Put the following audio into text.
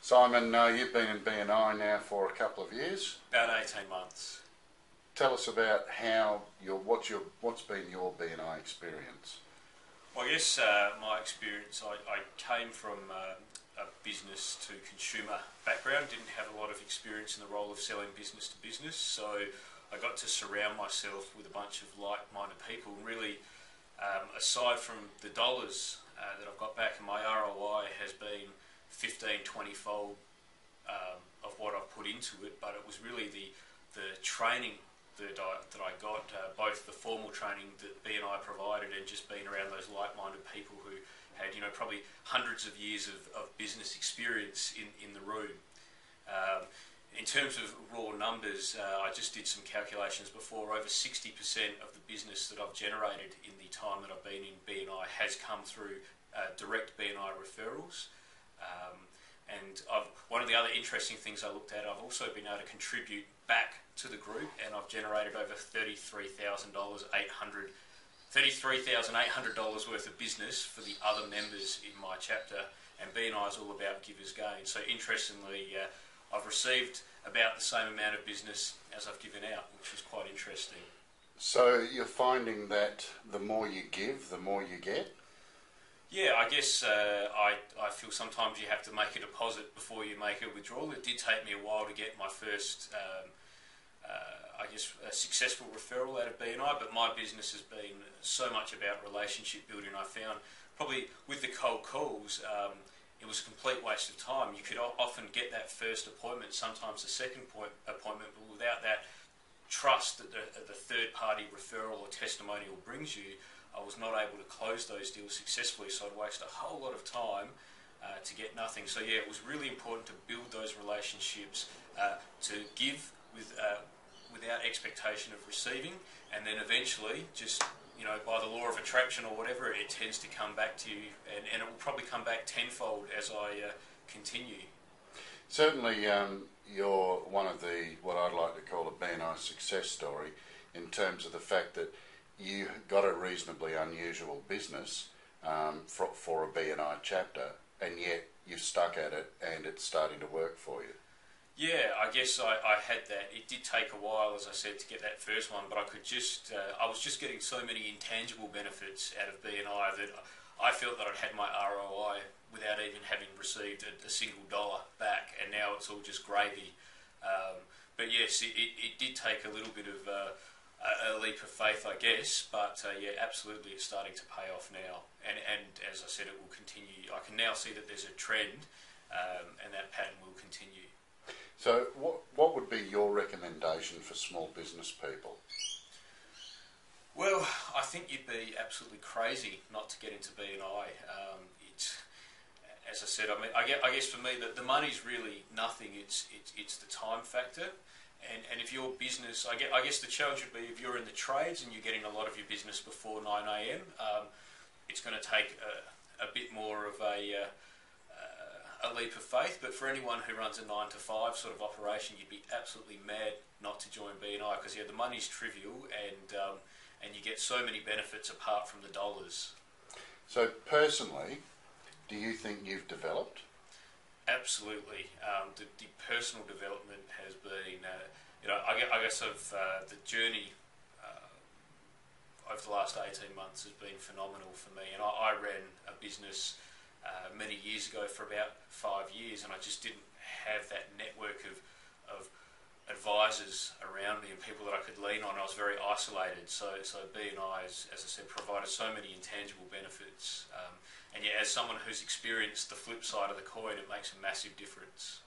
Simon, you've been in BNI now for a couple of years. About 18 months. Tell us about what's been your BNI experience. Well, I guess my experience, I came from a business to consumer background, didn't have a lot of experience in the role of selling business to business, so I got to surround myself with a bunch of like-minded people. And really, aside from the dollars that I've got back, and my ROI has been 15-20-fold of what I've put into it, but it was really the training that I got, both the formal training that BNI provided and just being around those like-minded people who had, probably hundreds of years of business experience in the room. In terms of raw numbers, I just did some calculations before. Over 60% of the business that I've generated in the time that I've been in BNI has come through direct BNI referrals. And one of the other interesting things I looked at, I've also been able to contribute back to the group, and I've generated over $33,800 worth of business for the other members in my chapter. And BNI is all about givers gain. So interestingly, I've received about the same amount of business as I've given out, which was quite interesting. So you're finding that the more you give, the more you get? Yeah, I guess I feel sometimes you have to make a deposit before you make a withdrawal. It did take me a while to get my first, a successful referral out of BNI, but my business has been so much about relationship building. I found probably with the cold calls, it was a complete waste of time. You could often get that first appointment, sometimes the second appointment, but without that trust that the third-party referral or testimonial brings you, I was not able to close those deals successfully, so I'd waste a whole lot of time to get nothing. So yeah, it was really important to build those relationships, to give without expectation of receiving, and then eventually, just by the law of attraction or whatever, it tends to come back to you, and it will probably come back tenfold as I continue. Certainly, you're one of what I'd like to call a BNI success story, in terms of the fact that you got a reasonably unusual business for a BNI chapter, and yet you've stuck at it and it's starting to work for you. Yeah, I guess I had that. It did take a while, as I said, to get that first one, but I was just getting so many intangible benefits out of BNI that I felt that I'd had my ROI without even having received a single dollar back, and now it's all just gravy. But yes, it did take a little bit of a leap of faith, I guess, but yeah, absolutely it's starting to pay off now, and as I said, it will continue. I can now see that there's a trend, and that pattern will continue. So what would be your recommendation for small business people? Well, I think you'd be absolutely crazy not to get into BNI. As I said, I guess for me the money's really nothing. It's the time factor. And if your business, I guess the challenge would be if you're in the trades and you're getting a lot of your business before 9 AM, it's going to take a bit more of a leap of faith. But for anyone who runs a 9 to 5 sort of operation, you'd be absolutely mad not to join BNI, because the money's trivial, and you get so many benefits apart from the dollars. So personally, do you think you've developed? Absolutely. The personal development has been, I guess the journey over the last 18 months has been phenomenal for me. And I ran a business many years ago for about 5 years, and I just didn't have that network of advisors around me and people that I could lean on. I was very isolated. So BNI, as I said, provided so many intangible benefits. And yeah, as someone who's experienced the flip side of the coin, it makes a massive difference.